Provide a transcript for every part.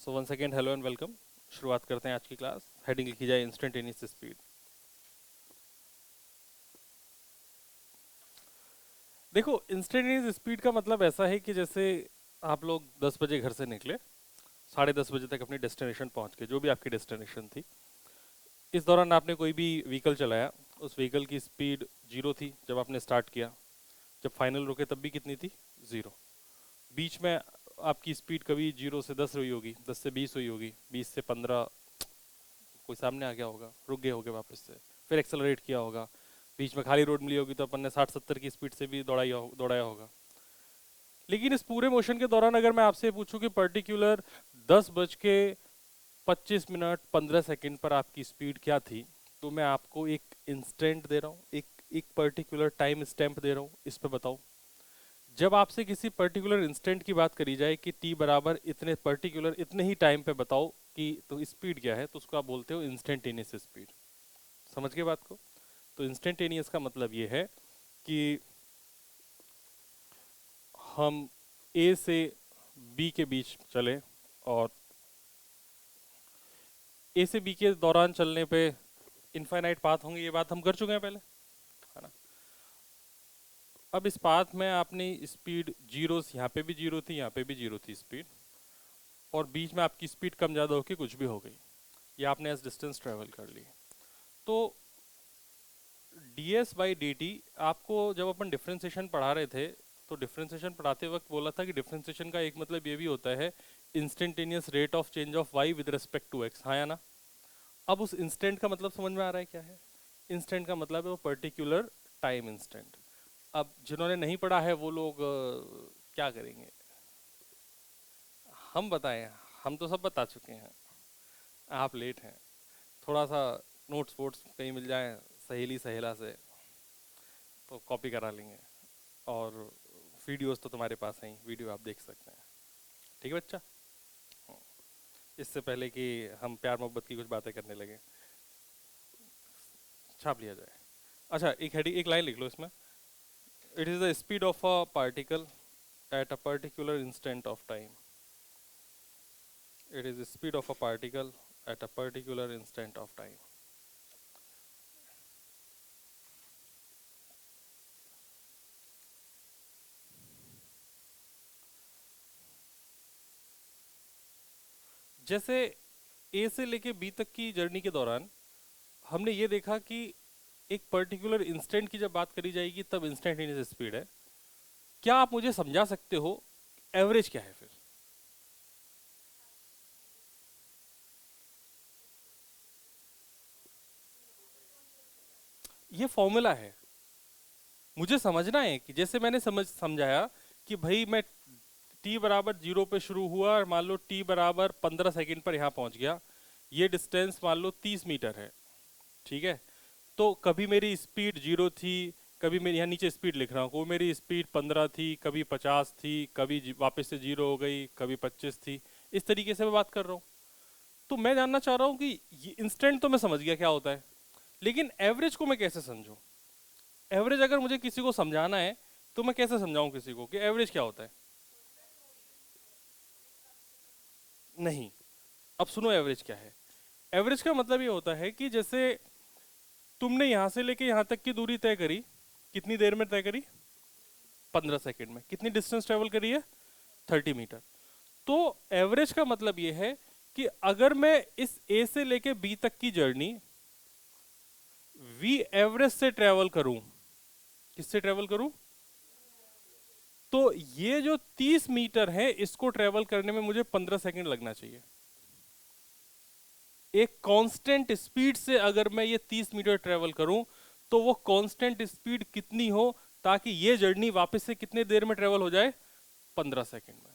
So one second hello and welcome. शुरुआत करते हैं आज की क्लास। हेडिंग लिखी जाए इंस्टेंटेनियस स्पीड। देखो, इंस्टेंटेनियस स्पीड का मतलब ऐसा है कि जैसे आप लोग 10 बजे घर से निकले, 10:30 बजे तक अपनी डेस्टिनेशन पहुंच के, जो भी आपकी डेस्टिनेशन थी, इस दौरान आपने कोई भी व्हीकल चलाया। उस व्हीकल की स्पीड जीरो थी जब आपने स्टार्ट किया। जब फाइनल रुके तब भी कितनी थी? जीरो। बीच में आपकी स्पीड कभी 0 से 10 हुई होगी, 10 से 20 हुई होगी, 20 से 15 कोई सामने आ गया होगा, रुक गए होगे वापस से, फिर एक्सेलरेट किया होगा। बीच में खाली रोड मिली होगी तो अपन ने 60-70 की स्पीड से भी दौड़ाया होगा। लेकिन इस पूरे मोशन के दौरान अगर मैं आपसे पूछूं कि पर्टिकुलर 10:25 15 सेकंड पर आपकी स्पीड क्या थी, तो मैं आपको एक इंस्टेंट दे रहा हूँ, एक एक पर्टिकुलर टाइम स्टैम्प दे रहा हूँ, इस पे बताओ। जब आपसे किसी पर्टिकुलर इंस्टेंट की बात करी जाए कि टी बराबर इतने पर्टिकुलर इतने ही टाइम पे बताओ कि तो स्पीड क्या है, तो उसको आप बोलते हो इंस्टेंटेनियस स्पीड। समझ गए बात को? तो इंस्टेंटेनियस का मतलब ये है कि हम ए से बी के बीच चले, और ए से बी के दौरान चलने पे इनफाइनाइट पाथ होंगे, ये बात हम कर चुके हैं पहले, है ना। अब इस पाथ में आपने स्पीड जीरो, यहाँ पे भी जीरो थी, यहाँ पे भी जीरो थी स्पीड, और बीच में आपकी स्पीड कम ज़्यादा होकर कुछ भी हो गई, ये आपने एज डिस्टेंस ट्रेवल कर ली। तो D S by d T, आपको जब अपन डिफ्रेंसिएशन पढ़ा रहे थे तो डिफ्रेंसिएशन पढ़ाते वक्त बोला था कि डिफ्रेंसिएशन का एक मतलब ये भी होता है instantaneous rate of change of y with respect to x, हाँ या ना। अब उस इंस्टेंट का मतलब समझ में आ रहा है क्या है? इंस्टेंट का मतलब है वो पर्टिकुलर टाइम इंस्टेंट। अब जिन्होंने नहीं पढ़ा है वो लोग क्या करेंगे? हम बताएं? हम तो सब बता चुके हैं, आप लेट हैं। थोड़ा सा नोट्स वोट्स कहीं मिल जाए सहेली सहेला से तो कॉपी करा लेंगे, और वीडियोस तो तुम्हारे पास हैं ही, वीडियो आप देख सकते हैं। ठीक है बच्चा? इससे पहले कि हम प्यार मोहब्बत की कुछ बातें करने लगे, छाप लिया जाए। अच्छा, एक हेडिंग, एक लाइन लिख लो इसमें। It is the speed of a particle at a particular instant of time. It is the speed of a particle at a particular instant of time. जैसे ए से लेके बी तक की जर्नी के दौरान हमने ये देखा कि एक पर्टिकुलर इंस्टेंट की जब बात करी जाएगी तब इंस्टेंटेनियस स्पीड है। क्या आप मुझे समझा सकते हो एवरेज क्या है फिर? ये फॉर्मूला है, मुझे समझना है कि जैसे मैंने समझाया कि भाई मैं टी बराबर जीरो पे शुरू हुआ और मान लो टी बराबर 15 सेकंड पर यहाँ पहुंच गया। ये डिस्टेंस मान लो 30 मीटर है, ठीक है। तो कभी मेरी स्पीड जीरो थी, कभी मेरी यहाँ नीचे स्पीड लिख रहा हूँ, वो मेरी स्पीड 15 थी, कभी 50 थी, कभी वापस से जीरो हो गई, कभी 25 थी। इस तरीके से मैं बात कर रहा हूँ। तो मैं जानना चाह रहा हूँ कि ये इंस्टेंट तो मैं समझ गया क्या होता है, लेकिन एवरेज को मैं कैसे समझूं? एवरेज अगर मुझे किसी को समझाना है तो मैं कैसे समझाऊं किसी को कि एवरेज क्या होता है? नहीं। अब सुनो एवरेज क्या है। एवरेज का मतलब ये होता है कि जैसे तुमने यहां से लेके यहां तक की दूरी तय करी, कितनी देर में तय करी? 15 सेकंड में। कितनी डिस्टेंस ट्रेवल करी है? 30 मीटर। तो एवरेज का मतलब ये है कि अगर मैं इस ए से लेके बी तक की जर्नी वी एवरेज से ट्रेवल करूं, किससे ट्रेवल करूं? तो ये जो 30 मीटर है इसको ट्रेवल करने में मुझे 15 सेकंड लगना चाहिए। एक कांस्टेंट स्पीड से अगर मैं ये 30 मीटर ट्रेवल करूं तो वो कांस्टेंट स्पीड कितनी हो ताकि ये जर्नी वापस से कितने देर में ट्रेवल हो जाए? 15 सेकंड में।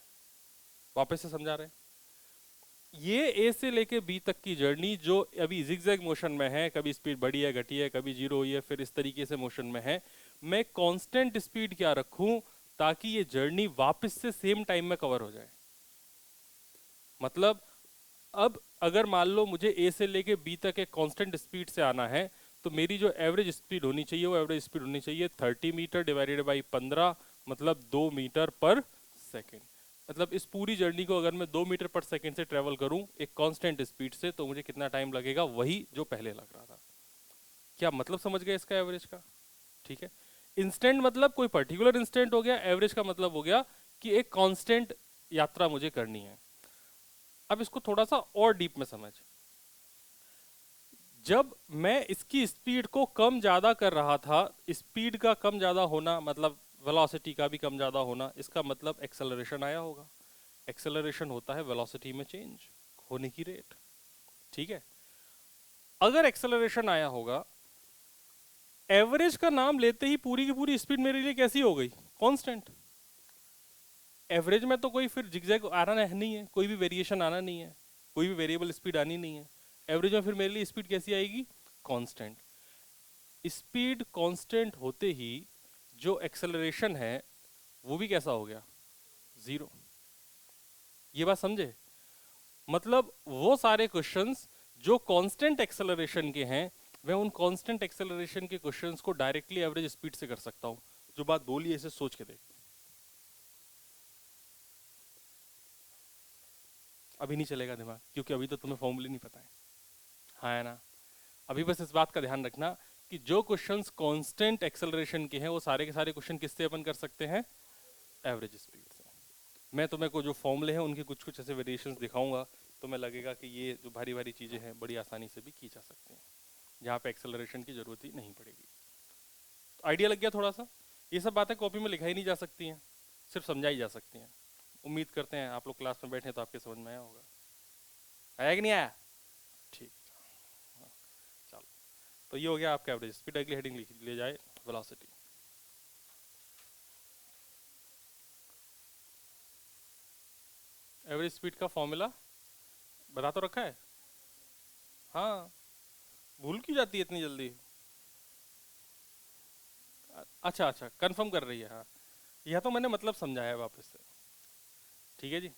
वापस से समझा रहे हैं? ये ए से लेके बी तक की जर्नी जो अभी जिगजैग मोशन में है, कभी स्पीड बढ़ी है, घटी है, कभी जीरो हुई है, फिर इस तरीके से मोशन में है, मैं कांस्टेंट स्पीड क्या रखूं ताकि ये जर्नी वापस से सेम टाइम में कवर हो जाए। मतलब अब अगर मान लो मुझे ए से लेके बी तक एक कांस्टेंट स्पीड से आना है, तो मेरी जो एवरेज स्पीड होनी चाहिए वो एवरेज स्पीड होनी चाहिए 30 मीटर डिवाइडेड बाई 15, मतलब 2 मीटर पर सेकेंड। मतलब इस पूरी जर्नी को अगर मैं 2 मीटर पर सेकेंड से ट्रेवल करूं एक कांस्टेंट स्पीड से, तो मुझे कितना टाइम लगेगा, वही जो पहले लग रहा था। क्या मतलब समझ गए इसका एवरेज का? ठीक है। इंस्टेंट मतलब कोई पर्टिकुलर इंस्टेंट हो गया, एवरेज का मतलब हो गया कि एक कांस्टेंट यात्रा मुझे करनी है। अब इसको थोड़ा सा और डीप में समझ। जब मैं इसकी स्पीड को कम ज्यादा कर रहा था, स्पीड का कम ज्यादा होना मतलब वेलोसिटी का भी कम ज्यादा होना, इसका मतलब एक्सेलरेशन आया होगा। एक्सेलरेशन होता है वेलोसिटी में चेंज होने की रेट। ठीक है। अगर एक्सेलरेशन आया होगा, एवरेज का नाम लेते ही पूरी की पूरी स्पीड मेरे लिए कैसी हो गई? कांस्टेंट। एवरेज में तो कोई फिर जिगजैग आना नहीं है, कोई भी वेरिएशन आना नहीं है, कोई भी वेरिएबल स्पीड आनी नहीं है। एवरेज में फिर मेरे लिए स्पीड कैसी आएगी? कांस्टेंट। स्पीड कांस्टेंट होते ही जो एक्सेलरेशन है वो भी कैसा हो गया? जीरो। ये बात समझे? मतलब वो सारे क्वेश्चंस जो कांस्टेंट एक्सेलरेशन के हैं, मैं उन कांस्टेंट एक्सेलरेशन के क्वेश्चंस को डायरेक्टली एवरेज स्पीड से कर सकता हूं। जो बात बोली है इसे सोच के देख। अभी नहीं चलेगा दिमाग, क्योंकि अभी तो तुम्हें फॉर्मूले नहीं पता है। हाँ है ना? अभी बस इस बात का ध्यान रखना कि जो क्वेश्चंस कांस्टेंट एक्सेलरेशन के हैं वो सारे के सारे क्वेश्चन किससे अपन कर सकते हैं? एवरेज स्पीड से। मैं तुम्हें को जो फॉर्मूले हैं उनके कुछ कुछ ऐसे वेरिएशंस दिखाऊंगा, तुम्हें लगेगा कि ये जो भारी भारी चीजें हैं बड़ी आसानी से भी की जा सकती हैं, जहाँ पे एक्सेलरेशन की जरूरत ही नहीं पड़ेगी। तो आइडिया लग गया थोड़ा सा? ये सब बातें कॉपी में लिखाई नहीं जा सकती हैं, सिर्फ समझाई जा सकती हैं। उम्मीद करते हैं आप लोग क्लास में बैठे तो आपके समझ में आया होगा। आया कि नहीं आया? ठीक। हाँ, चलो। तो ये हो गया आपका एवरेज स्पीड। अगली हेडिंग लिख ले जाए, वेलोसिटी। एवरेज स्पीड का फॉर्मूला बता तो रखा है? हाँ। भूल क्यों जाती है इतनी जल्दी? अच्छा अच्छा, कंफर्म कर रही है। हाँ, यह तो मैंने मतलब समझाया है वापस से। ठीक है जी,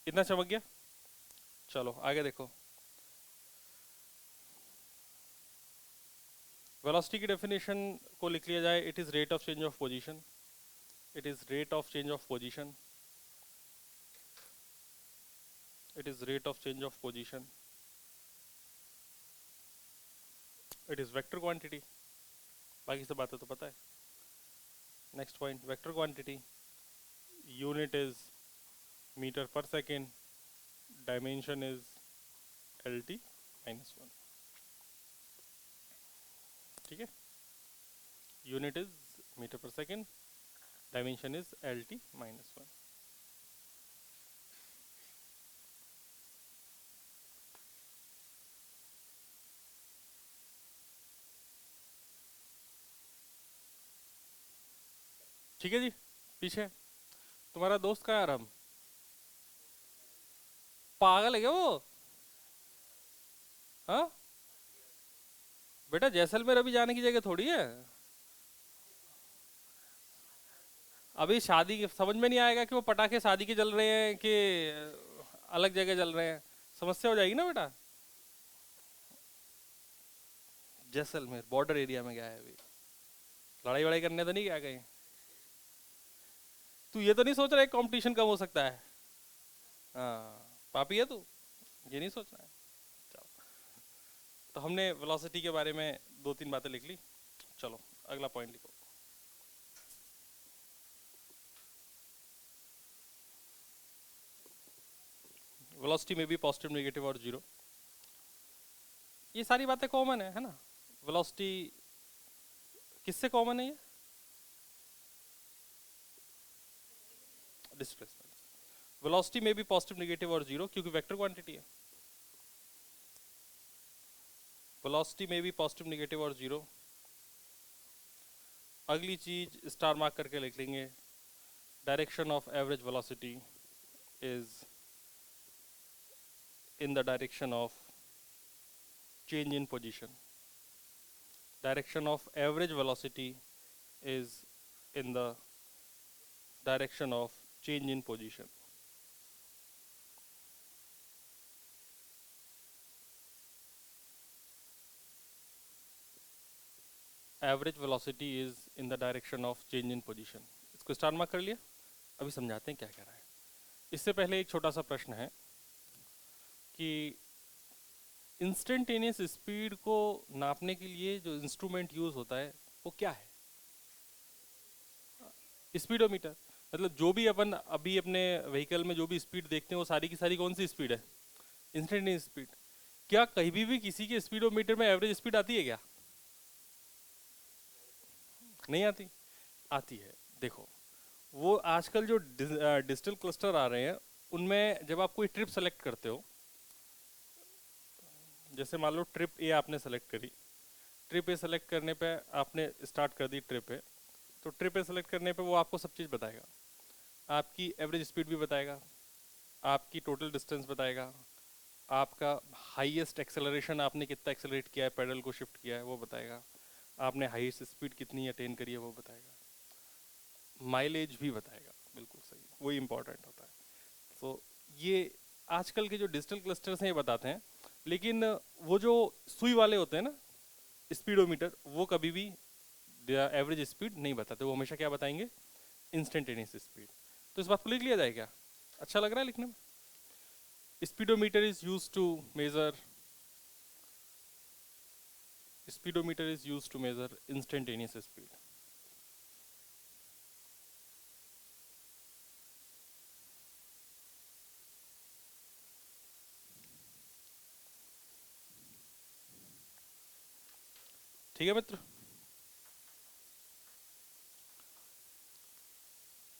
इतना चमक गया। चलो आगे देखो। वेलोसिटी की डेफिनेशन को लिख लिया जाए, it is rate of change of position. It is rate of change of position. It is rate of change of position. It is vector quantity. बाकी सब बातें तो पता है। Next point, vector quantity. Unit is metre per second. Dimension is LT -1। ठीक है। Unit is metre per second, dimension is LT -1। ठीक है जी। पीछे तुम्हारा दोस्त का आराम पागल है क्या वो? हाँ बेटा, जैसलमेर अभी जाने की जगह थोड़ी है। अभी शादी के समझ में नहीं आएगा कि वो पटाखे शादी के जल रहे हैं कि अलग जगह जल रहे हैं। समस्या हो जाएगी ना बेटा। जैसलमेर बॉर्डर एरिया में गया है अभी। लड़ाई वड़ाई करने तो नहीं गया कहीं? तू ये तो नहीं सोच रहा है कंपटीशन कम हो सकता है? हाँ पापी है तू, ये नहीं सोचना है। चलो, तो हमने वेलोसिटी के बारे में 2-3 बातें लिख ली। चलो अगला पॉइंट लिखो। वेलोसिटी में भी पॉजिटिव, नेगेटिव और जीरो। ये सारी बातें कॉमन है ना? वेलोसिटी किससे कॉमन है ये? डिस्प्लेसमेंट। वेलोसिटी में भी पॉजिटिव, नेगेटिव और जीरो, क्योंकि वेक्टर क्वांटिटी है। वेलोसिटी में भी पॉजिटिव, नेगेटिव और जीरो। अगली चीज स्टार मार्क करके लिख लेंगे, direction of average velocity is in the direction of change in position. Direction of average velocity is in the direction of change in position. Average velocity is in the direction of change in position. इसको star mark कर लिया। अभी समझाते हैं क्या कह रहा है। इससे पहले एक छोटा सा प्रश्न है कि इंस्टेंटेनियस स्पीड को नापने के लिए जो इंस्ट्रूमेंट यूज होता है वो क्या है? स्पीडोमीटर। मतलब जो भी अपन अभी अपने व्हीकल में जो भी स्पीड देखते हैं वो सारी की सारी कौन सी स्पीड है? Instantaneous speed. क्या कहीं भी किसी के स्पीडोमीटर में एवरेज स्पीड आती है क्या? नहीं आती। आती है। देखो, वो आजकल जो डिजिटल क्लस्टर आ रहे हैं उनमें जब आप कोई ट्रिप सेलेक्ट करते हो, जैसे मान लो ट्रिप ए आपने सेलेक्ट करी, ट्रिप ए सेलेक्ट करने पे आपने स्टार्ट कर दी ट्रिप ए, तो ट्रिप ए सेलेक्ट करने पे वो आपको सब चीज़ बताएगा, आपकी एवरेज स्पीड भी बताएगा, आपकी टोटल डिस्टेंस बताएगा, आपका हाईएस्ट एक्सेलरेशन आपने कितना एक्सेलरेट किया है, पेडल को शिफ्ट किया है वो बताएगा, आपने हाईएस्ट स्पीड कितनी अटेन करी है वो बताएगा, माइलेज भी बताएगा। बिल्कुल सही, वही इंपॉर्टेंट होता है। तो ये आजकल के जो डिजिटल क्लस्टर्स हैं ये बताते हैं, लेकिन वो जो सुई वाले होते हैं ना स्पीडोमीटर, वो कभी भी एवरेज स्पीड नहीं बताते, वो हमेशा क्या बताएंगे? Instantaneous speed. तो इस बात को लिख लिया जाए क्या? अच्छा लग रहा है लिखने में? Speedometer is use to measure speedometer is use to measure instantaneous speed. ठीक है मित्र,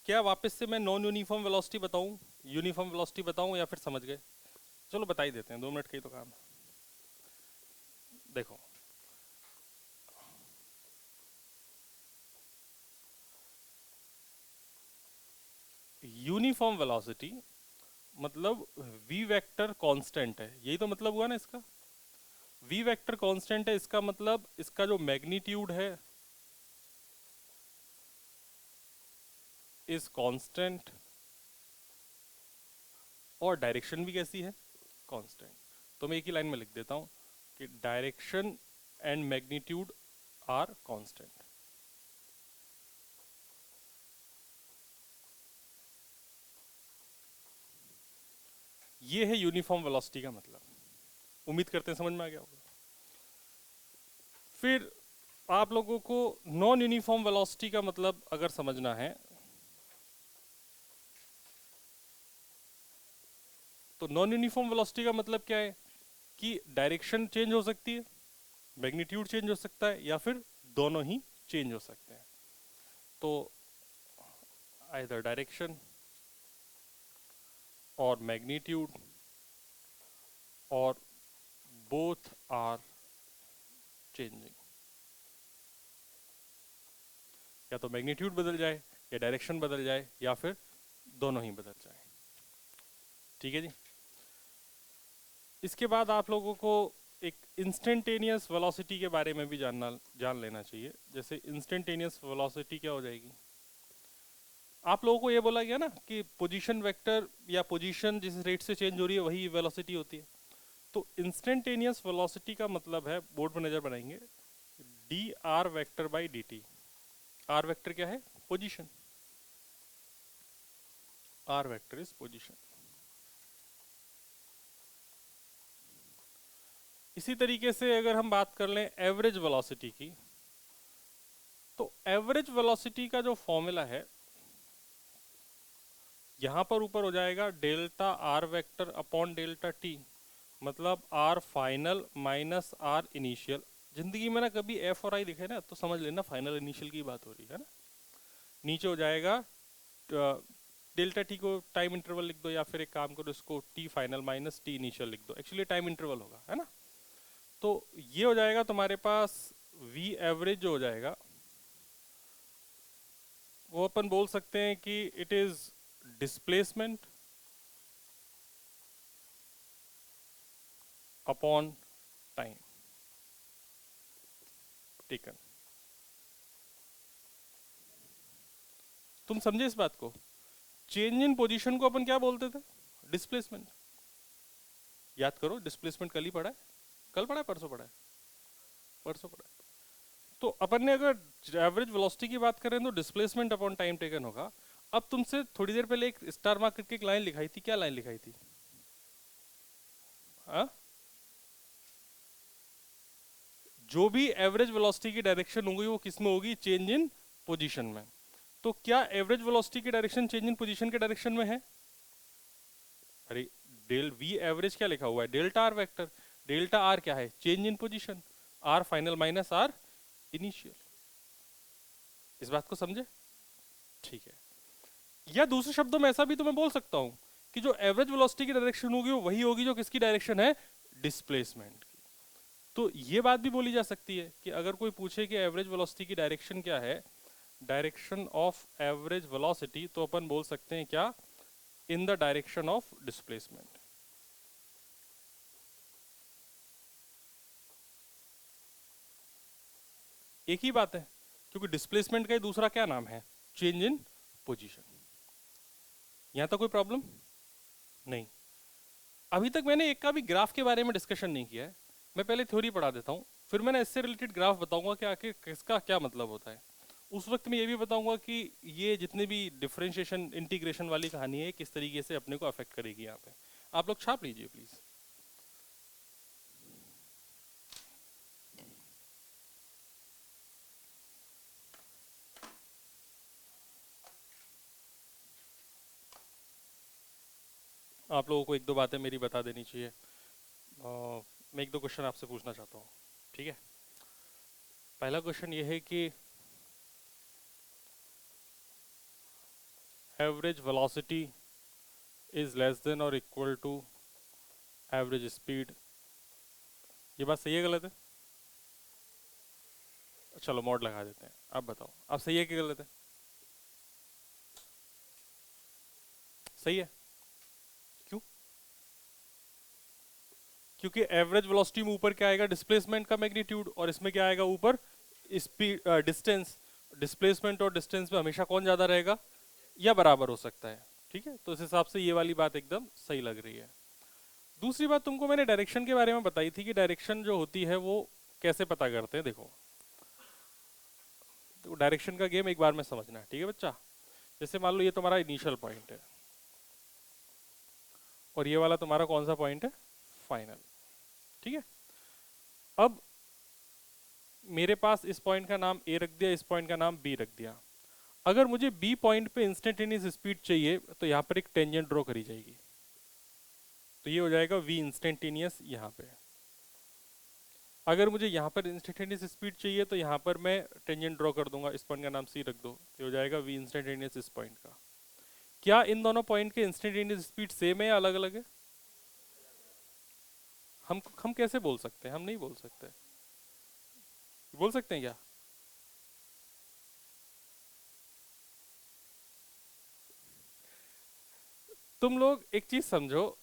क्या वापस से मैं नॉन यूनिफॉर्म वेलोसिटी बताऊं, यूनिफॉर्म वेलोसिटी बताऊं, या फिर समझ गए? चलो बता ही देते हैं, 2 मिनट का ही तो काम है। देखो, यूनिफॉर्म वेलोसिटी मतलब v वेक्टर कांस्टेंट है, यही तो मतलब हुआ ना इसका। v वेक्टर कांस्टेंट है, इसका मतलब इसका जो मैग्नीट्यूड है इज कांस्टेंट, और डायरेक्शन भी कैसी है? कांस्टेंट। तो मैं एक ही लाइन में लिख देता हूं कि direction and magnitude are constant. ये है यूनिफॉर्म वेलोसिटी का मतलब। उम्मीद करते हैं समझ में आ गया होगा। फिर आप लोगों को नॉन यूनिफॉर्म वेलोसिटी का मतलब अगर समझना है तो नॉन यूनिफॉर्म वेलोसिटी का मतलब क्या है कि डायरेक्शन चेंज हो सकती है, मैग्नीट्यूड चेंज हो सकता है, या फिर दोनों ही चेंज हो सकते हैं। तो आइदर डायरेक्शन और मैग्नीट्यूड और बोथ आर चेंजिंग। या तो मैग्नीट्यूड बदल जाए, या डायरेक्शन बदल जाए, या फिर दोनों ही बदल जाए। ठीक है जी। इसके बाद आप लोगों को एक इंस्टेंटेनियस वेलोसिटी के बारे में भी जान लेना चाहिए। जैसे इंस्टेंटेनियस वेलोसिटी क्या हो जाएगी? आप लोगों को ये बोला गया ना कि पोजीशन वेक्टर या पोजीशन जिस रेट से चेंज हो रही है वही वेलोसिटी होती है। तो इंस्टेंटेनियस वेलोसिटी का मतलब है, बोर्ड पर नजर बनाएंगे, d r vector by d t. R vector क्या है? Position. R vector is position. इसी तरीके से अगर हम बात कर लें एवरेज वेलोसिटी की, तो एवरेज वेलोसिटी का जो फॉर्मूला है यहां पर ऊपर हो जाएगा delta r vector upon delta t, मतलब r final minus r initial. जिंदगी में ना कभी एफ और आई दिखे ना तो समझ लेना फाइनल इनिशियल की बात हो रही है ना। नीचे हो जाएगा डेल्टा टी को टाइम इंटरवल लिख दो, या फिर एक काम करो इसको T final minus T initial लिख दो, एक्चुअली टाइम इंटरवल होगा, है ना। तो ये हो जाएगा तुम्हारे पास वी एवरेज जो हो जाएगा, वो अपन बोल सकते हैं कि it is displacement upon time taken. तुम समझे इस बात को? चेंज इन पोजीशन को अपन क्या बोलते थे? डिस्प्लेसमेंट। याद करो, डिस्प्लेसमेंट कल ही पढ़ा है, कल पढ़ा है, परसों पढ़ा है, परसों पढ़ा है। तो अपन ने अगर एवरेज वेलोसिटी की बात करें तो डिस्प्लेसमेंट अपॉन टाइम टेकन होगा। अब तुमसे थोड़ी देर पहले एक स्टार मार्क करके एक लाइन लिखाई थी, क्या लाइन लिखाई थी? हाँ, जो भी एवरेज वेलोसिटी की डायरेक्शन होगी वो किस में होगी? चेंज इन पोजीशन में। तो क्या एवरेज वेलोसिटी की डायरेक्शन चेंज इन पोजीशन के डायरेक्शन में है? अरे, डेल वी एवरेज क्या लिखा हुआ है? Delta r vector. Delta r क्या है? Change in position. R final minus r initial. इस बात को समझे? ठीक है। या दूसरे शब्दों में ऐसा भी तो मैं बोल सकता हूं कि जो एवरेज वेलोसिटी की डायरेक्शन होगी वो वही होगी जो किसकी डायरेक्शन है? डिस्प्लेसमेंट की। तो ये बात भी बोली जा सकती है कि अगर कोई पूछे कि एवरेज वेलोसिटी की डायरेक्शन क्या है, डायरेक्शन ऑफ एवरेज वेलोसिटी, तो अपन बोल सकते हैं क्या? In the direction of displacement. एक ही बात है, क्योंकि डिस्प्लेसमेंट का ही दूसरा क्या नाम है? Change in position. यहां तक कोई प्रॉब्लम नहीं? अभी तक मैंने एक का भी ग्राफ के बारे में डिस्कशन नहीं किया है। मैं पहले थ्योरी पढ़ा देता हूँ, फिर मैंने इससे रिलेटेड ग्राफ बताऊंगा कि आखिर किसका क्या मतलब होता है। उस वक्त मैं ये भी बताऊंगा कि ये जितने भी डिफरेंशिएशन इंटीग्रेशन वाली कहानी है किस तरीके से अपने को अफेक्ट करेगी। यहाँ पे आप लोग छाप लीजिए प्लीज। आप लोगों को एक दो बातें मेरी बता देनी चाहिए। मैं एक दो क्वेश्चन आपसे पूछना चाहता हूँ, ठीक है? पहला क्वेश्चन ये है कि average velocity is less than और इक्वल टू एवरेज स्पीड। ये बात सही है गलत है? चलो मॉड लगा देते हैं। आप बताओ, आप सही है कि गलत है? सही है। क्यों? क्योंकि एवरेज वेलोसिटी में ऊपर क्या आएगा? डिस्प्लेसमेंट का मैग्नीट्यूड, और इसमें क्या आएगा ऊपर? Speed, distance. डिस्प्लेसमेंट और डिस्टेंस में हमेशा कौन ज्यादा रहेगा? या बराबर हो सकता है। ठीक है, तो इस हिसाब से ये वाली बात एकदम सही लग रही है। दूसरी बात तुमको मैंने डायरेक्शन के बारे में बताई थी कि डायरेक्शन जो होती है वो कैसे पता करते हैं। देखो, तो डायरेक्शन का गेम एक बार में समझना है, ठीक है बच्चा? जैसे मान लो ये तुम्हारा इनिशियल पॉइंट है और ये वाला तुम्हारा कौन सा पॉइंट है? फाइनल। ठीक है, अब मेरे पास इस पॉइंट का नाम ए रख दिया, इस पॉइंट का नाम बी रख दिया। अगर मुझे बी पॉइंट पे इंस्टेंटेनियस स्पीड चाहिए तो यहाँ पर एक टेंजेंट ड्रॉ करी जाएगी, तो ये हो जाएगा वी इंस्टेंटेनियस यहाँ पे। अगर मुझे यहाँ पर इंस्टेंटेनियस स्पीड चाहिए तो यहाँ पर मैं टेंजेंट ड्रॉ कर दूंगा, इस पॉइंट का नाम सी रख दो, तो हो जाएगा वी इंस्टेंटेनियस इस पॉइंट का। क्या इन दोनों पॉइंट के इंस्टेंटेनियस स्पीड सेम है या अलग अलग है? हम कैसे बोल सकते हैं? हम नहीं बोल सकते। बोल सकते हैं क्या? तुम लोग एक चीज समझो,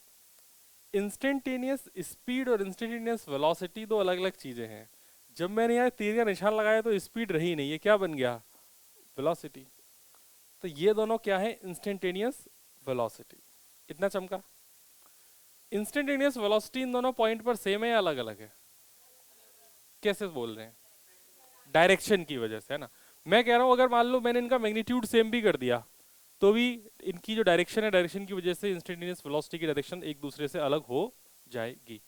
इंस्टेंटेनियस स्पीड और इंस्टेंटेनियस वेलोसिटी दो अलग अलग चीजें हैं। जब मैंने यहाँ तीर का निशान लगाया तो स्पीड रही नहीं, ये क्या बन गया? वेलोसिटी। तो ये दोनों क्या है? Instantaneous velocity. इतना चमका। इंस्टेंटेनियस वेलोसिटी इन दोनों पॉइंट पर सेम है या अलग अलग है? कैसे बोल रहे हैं? डायरेक्शन की वजह से, है ना? मैं कह रहा हूं अगर मान लो मैंने इनका मैग्नीट्यूड सेम भी कर दिया तो भी इनकी जो डायरेक्शन है, डायरेक्शन की वजह से इंस्टेंटेनियस वेलोसिटी की डायरेक्शन एक दूसरे से अलग हो जाएगी।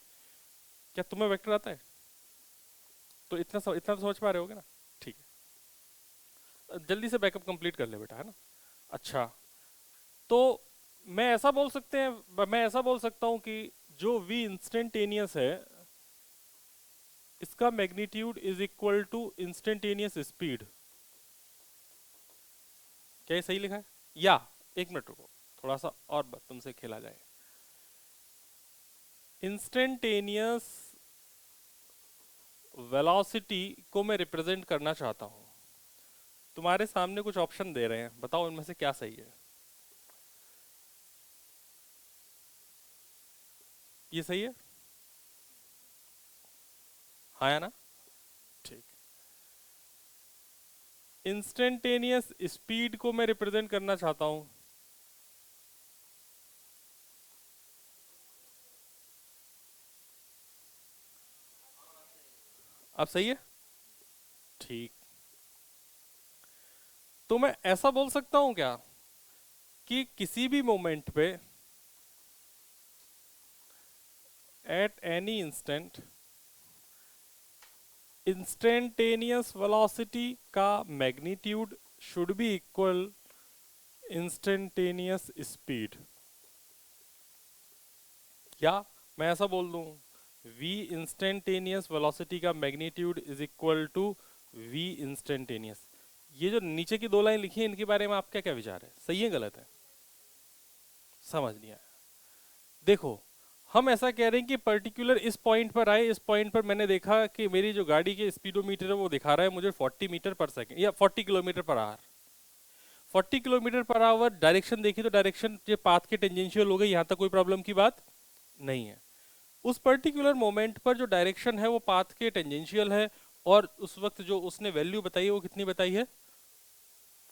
क्या तुम्हें वेक्टर आता है? तो इतना तो समझ पा रहे होगे ना? ठीक है, जल्दी से बैकअप कंप्लीट कर ले बेटा, है ना? अच्छा, तो मैं ऐसा बोल सकता हूं कि जो v इंस्टेंटेनियस है इसका magnitude is equal to instantaneous speed. क्या ये सही लिखा है? या एक मिनट रुको, थोड़ा सा और तुमसे खेला जाए। इंस्टेंटेनियस वेलोसिटी को मैं रिप्रेजेंट करना चाहता हूं। तुम्हारे सामने कुछ ऑप्शन दे रहे हैं, बताओ इनमें से क्या सही है? ये सही है? हाँ या ना? ठीक। इंस्टेंटेनियस स्पीड को मैं रिप्रेजेंट करना चाहता हूं। अब सही है? ठीक। तो मैं ऐसा बोल सकता हूं क्या कि किसी भी मोमेंट पे at any instant instantaneous velocity का magnitude should be equal instantaneous speed. या मैं ऐसा बोल दूं, v इंस्टेंटेनियस वेलोसिटी का magnitude is equal to v instantaneous. ये जो नीचे की दो लाइन लिखी है इनके बारे में आपका क्या विचार है, सही है गलत है? समझ नहीं आया। देखो, हम ऐसा कह रहे हैं कि पर्टिकुलर इस पॉइंट पर आए, इस पॉइंट पर मैंने देखा कि मेरी जो गाड़ी के स्पीडोमीटर है वो दिखा रहा है मुझे 40 मीटर पर सेकंड या 40 kilometre per hour. 40 kilometre per hour direction देखी तो डायरेक्शन ये पाथ के टेंजेंशियल हो गई, यहां तक कोई प्रॉब्लम की बात नहीं है। उस पर्टिकुलर मोमेंट पर जो डायरेक्शन है वो पाथ के टेंजेंशियल है, और उस वक्त जो उसने वैल्यू बताई है वो कितनी बताई है,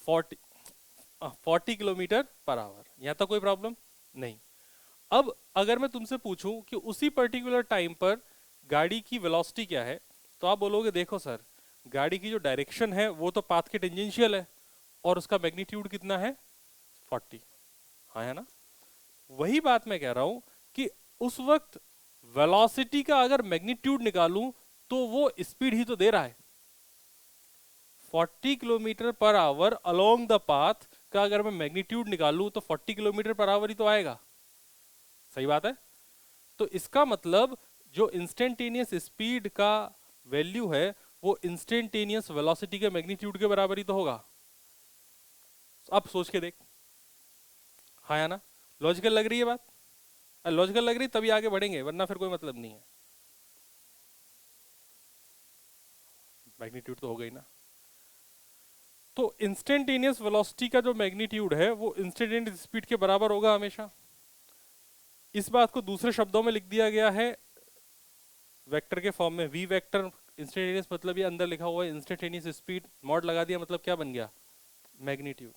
40 किलोमीटर पर आवर। यहां तक कोई प्रॉब्लम नहीं। अब अगर मैं तुमसे पूछूं कि उसी पर्टिकुलर टाइम पर गाड़ी की वेलोसिटी क्या है, तो आप बोलोगे देखो सर, गाड़ी की जो डायरेक्शन है वो तो पाथ के टेंजेंशियल है और उसका मैग्नीट्यूड कितना है, 40। हाँ है ना? वही बात मैं कह रहा हूं कि उस वक्त वेलोसिटी का अगर मैग्नीट्यूड निकालूं तो वो स्पीड ही तो दे रहा है। 40 kilometre per hour along the path का अगर मैं मैग्नीट्यूड निकालूं तो 40 किलोमीटर पर आवर ही तो आएगा। सही बात है? तो इसका मतलब जो इंस्टेंटेनियस स्पीड का वैल्यू है वो इंस्टेंटेनियस वेलोसिटी के मैग्नीट्यूड के बराबर ही तो होगा। अब सोच के देख, हाँ या ना? लॉजिकल लग रही है बात? लॉजिकल लग रही तभी आगे बढ़ेंगे, वरना फिर कोई मतलब नहीं है। मैग्नीट्यूड तो हो गई ना। तो इंस्टेंटेनियस वेलोसिटी का जो मैग्नीट्यूड है वो इंस्टेंटेनियस स्पीड के बराबर होगा हमेशा। इस बात को दूसरे शब्दों में लिख दिया गया है वेक्टर के फॉर्म में, v वेक्टर इंस्टेंटेनियस मतलब ये अंदर लिखा हुआ है इंस्टेंटेनियस स्पीड, मॉड लगा दिया, मतलब क्या बन गया, मैग्नीट्यूड।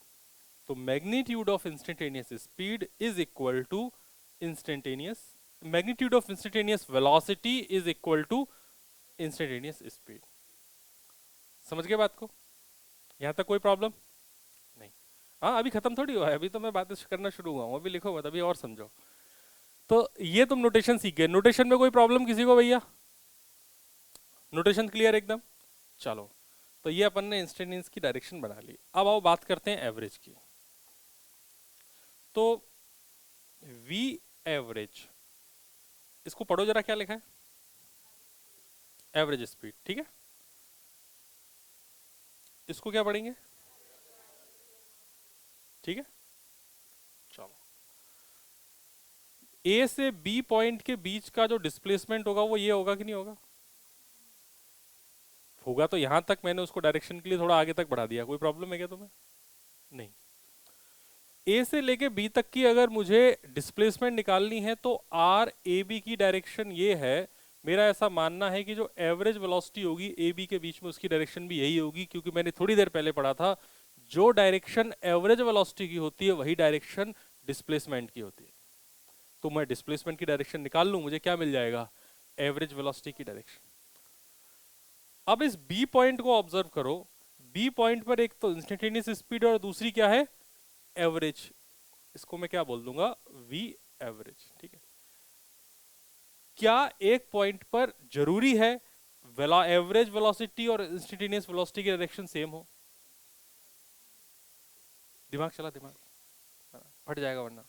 तो magnitude of instantaneous speed is equal to instantaneous, magnitude of instantaneous velocity is equal to instantaneous speed. समझ गए बात को? यहां तक कोई प्रॉब्लम नहीं? हाँ, अभी खत्म थोड़ी हुआ है, अभी तो मैं बातें करना शुरू हुआ हूँ, अभी लिखो मत, अभी और समझो। तो ये तुम नोटेशन सीख गए। नोटेशन में कोई प्रॉब्लम किसी को भैया? नोटेशन क्लियर एकदम? चलो, तो ये अपन ने इंस्टेंटेनियस की डायरेक्शन बना ली। अब आओ बात करते हैं एवरेज की। तो v एवरेज, इसको पढ़ो जरा, क्या लिखा है, एवरेज स्पीड, ठीक है। इसको क्या पढ़ेंगे, ठीक है। चलो, ए से बी पॉइंट के बीच का जो डिस्प्लेसमेंट होगा वो ये होगा कि नहीं होगा? होगा। तो यहां तक मैंने उसको डायरेक्शन के लिए थोड़ा आगे तक बढ़ा दिया, कोई प्रॉब्लम है क्या तुम्हें? नहीं। ए से लेके बी तक की अगर मुझे डिस्प्लेसमेंट निकालनी है तो आर ए बी की डायरेक्शन ये है, मेरा ऐसा मानना है कि जो एवरेज वेलोसिटी होगी ए बी के बीच में उसकी डायरेक्शन भी यही होगी, क्योंकि मैंने थोड़ी देर पहले पढ़ा था जो डायरेक्शन एवरेज वेलोसिटी की होती है वही डायरेक्शन डिस्प्लेसमेंट की होती है। तो मैं डिस्प्लेसमेंट की डायरेक्शन निकाल लूं, मुझे क्या मिल जाएगा, एवरेज वेलोसिटी की डायरेक्शन। अब इस बी पॉइंट को ऑब्जर्व करो, बी पॉइंट पर एक तो इंस्टेंटेनियस स्पीड और दूसरी क्या है, एवरेज। इसको मैं क्या बोल दूंगा, वी एवरेज, ठीक है। क्या एक पॉइंट पर जरूरी है एवरेज वेलोसिटी और इंस्टेंटेनियस वेलोसिटी की डायरेक्शन सेम हो? दिमाग चला, दिमाग फट जाएगा वरना।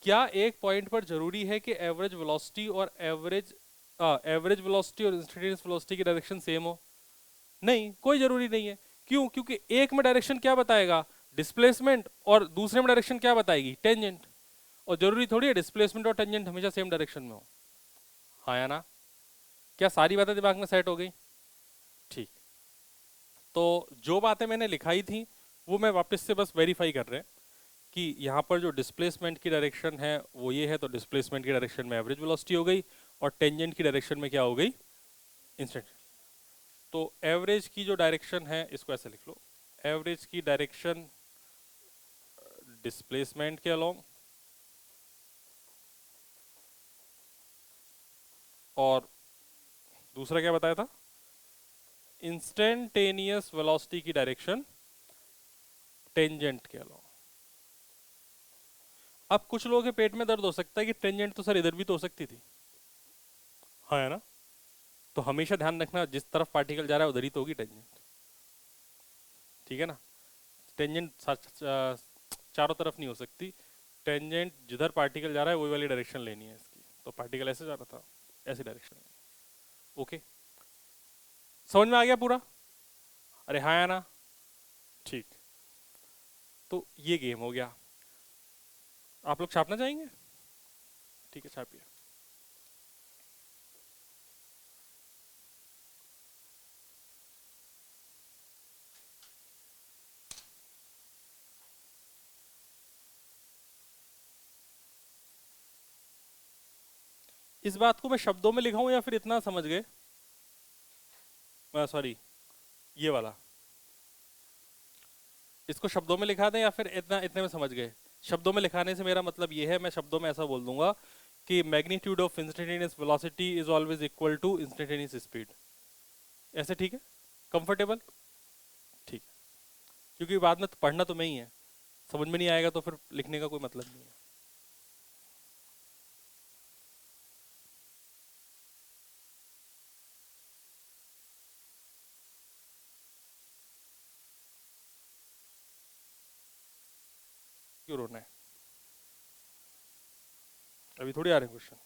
क्या एक पॉइंट पर जरूरी है कि एवरेज वेलोसिटी और एवरेज वेलोसिटी और इंस्टेंटेनियस वेलोसिटी की डायरेक्शन सेम हो? नहीं, कोई जरूरी नहीं है। क्यों? क्योंकि एक में डायरेक्शन क्या बताएगा, डिस्प्लेसमेंट, और दूसरे में डायरेक्शन क्या बताएगी, टेंजेंट। और जरूरी थोड़ी है डिस्प्लेसमेंट और टेंजेंट हमेशा सेम डायरेक्शन में हो। हाँ या ना? क्या सारी बातें दिमाग में सेट हो गई? ठीक। तो जो बातें मैंने लिखाई थी वो मैं वापस से बस वेरीफाई कर रहे हैं कि यहाँ पर जो डिस्प्लेसमेंट की डायरेक्शन है वो ये है, तो डिस्प्लेसमेंट की डायरेक्शन में एवरेज वेलोसिटी हो गई और टेंजेंट की डायरेक्शन में क्या हो गई, इंस्टेंट। तो एवरेज की जो डायरेक्शन है इसको ऐसे लिख लो, एवरेज की डायरेक्शन डिस्प्लेसमेंट के अलोंग, और दूसरा क्या बताया था, इंस्टेंटेनियस वेलोसिटी की डायरेक्शन टेंजेंट के अलावा। अब कुछ लोगों के पेट में दर्द हो सकता है कि टेंजेंट तो सर इधर भी तो हो सकती थी, हाँ है ना। तो हमेशा ध्यान रखना जिस तरफ पार्टिकल जा रहा है उधर ही तो होगी टेंजेंट, ठीक है ना। टेंजेंट चारों तरफ नहीं हो सकती। टेंजेंट जिधर पार्टिकल जा रहा है वही वाली डायरेक्शन लेनी है इसकी, तो पार्टिकल ऐसे जा रहा था, ऐसी डायरेक्शन लेनी है। ओके, समझ में आ गया पूरा? अरे हाँ है ना, ठीक। तो ये गेम हो गया। आप लोग छापना चाहेंगे? ठीक है, छापिए। इस बात को मैं शब्दों में लिखाऊं या फिर इतना समझ गए? सॉरी, ये वाला इसको शब्दों में लिखा दें या फिर इतना इतने में समझ गए? शब्दों में लिखाने से मेरा मतलब ये है, मैं शब्दों में ऐसा बोल दूंगा कि magnitude of instantaneous velocity is always equal to instantaneous speed. ऐसे ठीक है, कंफर्टेबल? ठीक है, क्योंकि बाद में तो पढ़ना तो मैं ही है, समझ में नहीं आएगा तो फिर लिखने का कोई मतलब नहीं है। क्यों रोना है? अभी थोड़ी आ रहे क्वेश्चन।